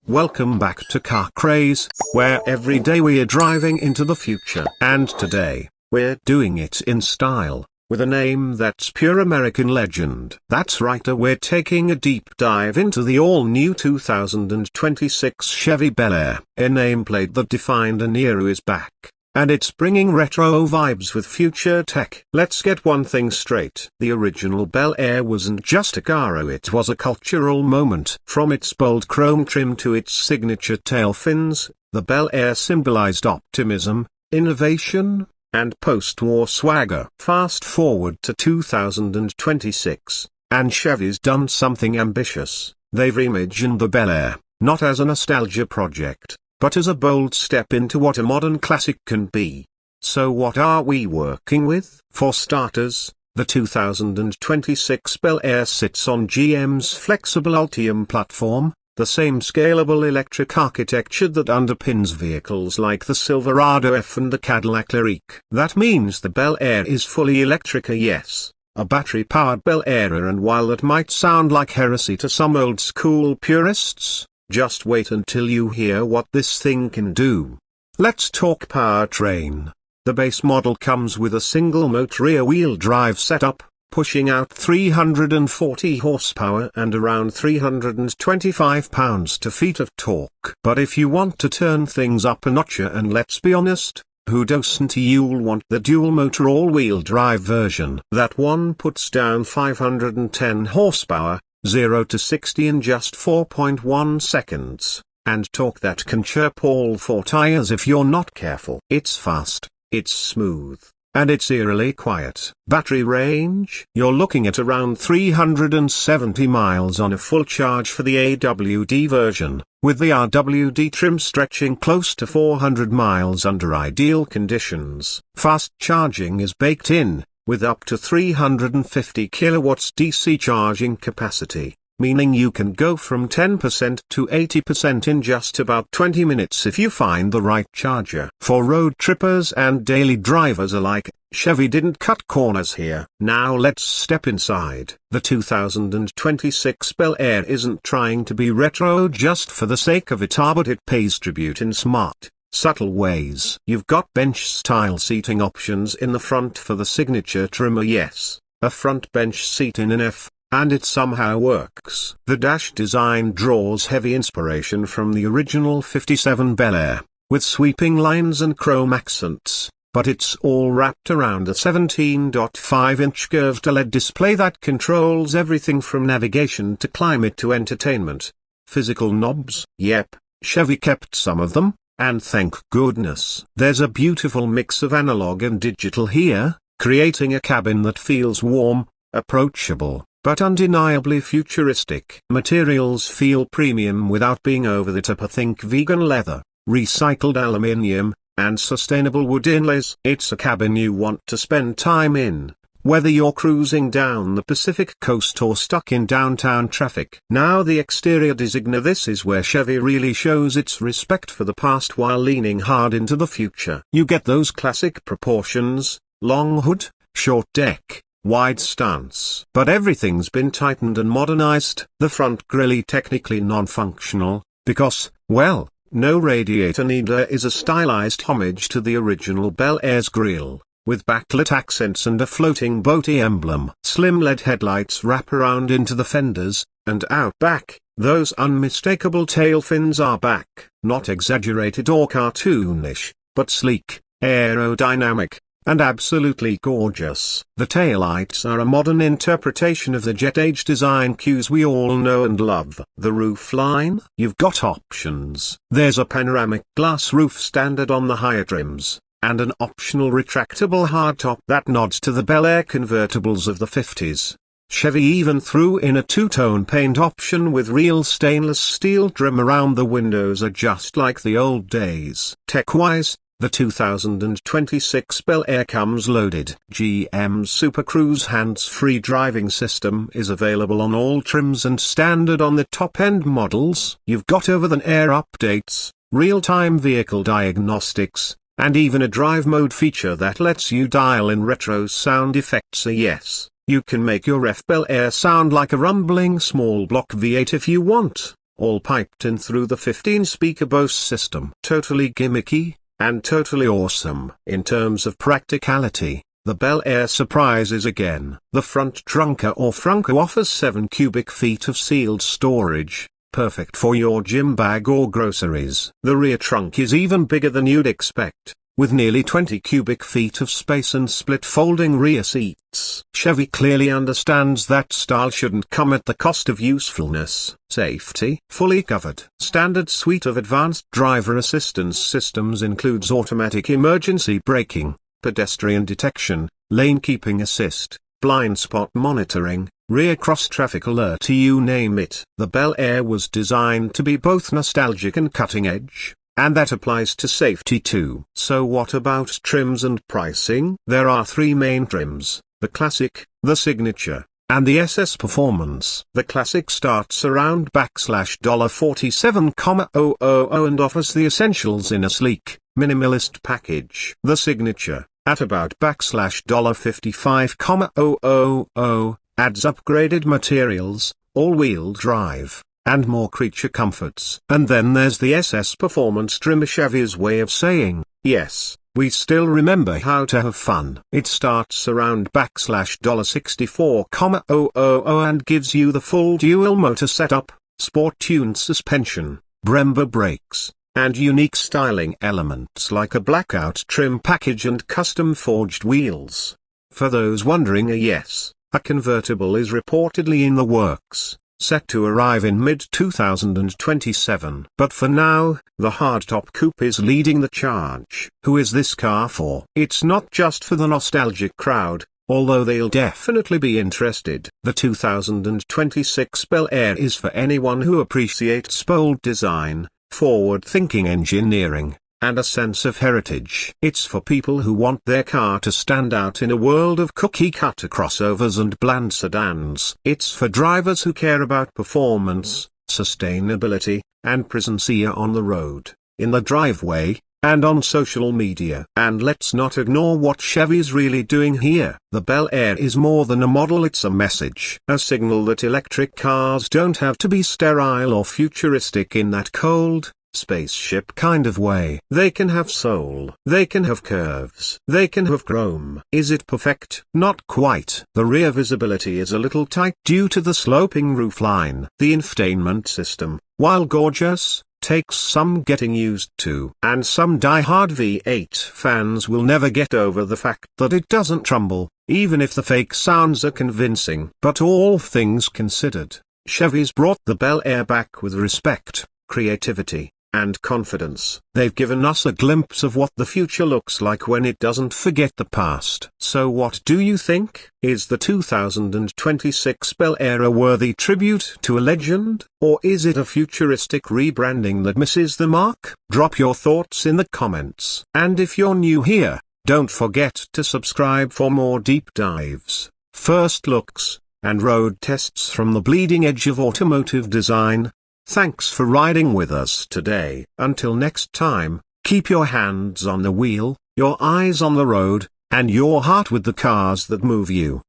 Welcome back to Car Craze, where every day we are driving into the future. And today, we're doing it in style, with a name that's pure American legend. That's right, we're taking a deep dive into the all-new 2026 Chevy Bel Air. A nameplate that defined an era is back, and it's bringing retro vibes with future tech. Let's get one thing straight. The original Bel Air wasn't just a car, it was a cultural moment. From its bold chrome trim to its signature tail fins, the Bel Air symbolized optimism, innovation, and post-war swagger. Fast forward to 2026, and Chevy's done something ambitious. They've reimagined the Bel Air, not as a nostalgia project, but as a bold step into what a modern classic can be. So what are we working with? For starters, the 2026 Bel Air sits on GM's flexible Ultium platform, the same scalable electric architecture that underpins vehicles like the Silverado F and the Cadillac Lyriq. That means the Bel Air is fully electric, yes, a battery-powered Bel Air, and while that might sound like heresy to some old-school purists, just wait until you hear what this thing can do. Let's talk powertrain. The base model comes with a single-motor rear-wheel drive setup, pushing out 340 horsepower and around 325 pounds-to-feet of torque. But if you want to turn things up a notch, and let's be honest, who doesn't, you'll want the dual-motor all-wheel drive version. That one puts down 510 horsepower, 0 to 60 in just 4.1 seconds, and torque that can chirp all four tires if you're not careful. It's fast, it's smooth, and it's eerily quiet. Battery range? You're looking at around 370 miles on a full charge for the AWD version, with the RWD trim stretching close to 400 miles under ideal conditions. Fast charging is baked in, with up to 350 kilowatts DC charging capacity, meaning you can go from 10% to 80% in just about 20 minutes if you find the right charger. For road trippers and daily drivers alike, Chevy didn't cut corners here. Now let's step inside. The 2026 Bel Air isn't trying to be retro just for the sake of it, but it pays tribute in smart, subtle ways. You've got bench-style seating options in the front for the signature trimmer, yes, a front bench seat in an F, and it somehow works. The dash design draws heavy inspiration from the original 57 Bel Air, with sweeping lines and chrome accents, but it's all wrapped around a 17.5-inch curved OLED display that controls everything from navigation to climate to entertainment. Physical knobs? Yep, Chevy kept some of them. And thank goodness. There's a beautiful mix of analog and digital here, creating a cabin that feels warm, approachable, but undeniably futuristic. Materials feel premium without being over the top. Think vegan leather, recycled aluminium, and sustainable wood inlays. It's a cabin you want to spend time in, whether you're cruising down the Pacific coast or stuck in downtown traffic. Now the exterior design. This is where Chevy really shows its respect for the past while leaning hard into the future. You get those classic proportions, long hood, short deck, wide stance. But everything's been tightened and modernized. The front grille technically non-functional, because, well, no radiator needler is a stylized homage to the original Bel Air's grille, with backlit accents and a floating boaty emblem. Slim LED headlights wrap around into the fenders, and out back, those unmistakable tail fins are back. Not exaggerated or cartoonish, but sleek, aerodynamic, and absolutely gorgeous. The taillights are a modern interpretation of the jet-age design cues we all know and love. The roofline? You've got options. There's a panoramic glass roof standard on the higher trims, and an optional retractable hardtop that nods to the Bel Air convertibles of the 50s. Chevy even threw in a two-tone paint option with real stainless steel trim around the windows, just like the old days. Tech-wise, the 2026 Bel Air comes loaded. GM's Super Cruise hands-free driving system is available on all trims and standard on the top-end models. You've got over-the-air updates, real-time vehicle diagnostics, and even a drive mode feature that lets you dial in retro sound effects. Yes, you can make your Bel Air sound like a rumbling small block V8 if you want. all piped in through the 15-speaker Bose system. Totally gimmicky, and totally awesome. In terms of practicality, the Bel Air surprises again. The front trunker or frunker offers 7 cubic feet of sealed storage, perfect for your gym bag or groceries. The rear trunk is even bigger than you'd expect, with nearly 20 cubic feet of space and split folding rear seats. Chevy clearly understands that style shouldn't come at the cost of usefulness. Safety. Fully covered. Standard suite of advanced driver assistance systems includes automatic emergency braking, pedestrian detection, lane keeping assist, blind spot monitoring, rear cross-traffic alert, you name it. The Bel Air was designed to be both nostalgic and cutting-edge, and that applies to safety too. So what about trims and pricing? There are 3 main trims: the Classic, the Signature, and the SS Performance. The Classic starts around $47,000 and offers the essentials in a sleek, minimalist package. The Signature, at about $55,000, adds upgraded materials, all-wheel drive, and more creature comforts. And then there's the SS Performance trim, Chevy's way of saying, yes, we still remember how to have fun. It starts around $64,000 and gives you the full dual motor setup, sport-tuned suspension, Brembo brakes, and unique styling elements like a blackout trim package and custom forged wheels. For those wondering, yes, a convertible is reportedly in the works, set to arrive in mid-2027. But for now, the hardtop coupe is leading the charge. Who is this car for? It's not just for the nostalgic crowd, although they'll definitely be interested. The 2026 Bel Air is for anyone who appreciates bold design, forward-thinking engineering, and a sense of heritage. It's for people who want their car to stand out in a world of cookie-cutter crossovers and bland sedans. It's for drivers who care about performance, sustainability, and presence on the road, in the driveway, and on social media. And let's not ignore what Chevy's really doing here. The Bel Air is more than a model, it's a message. A signal that electric cars don't have to be sterile or futuristic in that cold, spaceship kind of way. They can have soul. They can have curves. They can have chrome. Is it perfect? Not quite. The rear visibility is a little tight due to the sloping roofline. The infotainment system, while gorgeous, takes some getting used to. And some die-hard V8 fans will never get over the fact that it doesn't tremble, even if the fake sounds are convincing. But all things considered, Chevy's brought the Bel Air back with respect, creativity, and confidence. They've given us a glimpse of what the future looks like when it doesn't forget the past. So what do you think? Is the 2026 Bel Air a worthy tribute to a legend, or is it a futuristic rebranding that misses the mark? Drop your thoughts in the comments. And if you're new here, don't forget to subscribe for more deep dives, first looks, and road tests from the bleeding edge of automotive design. Thanks for riding with us today. Until next time, keep your hands on the wheel, your eyes on the road, and your heart with the cars that move you.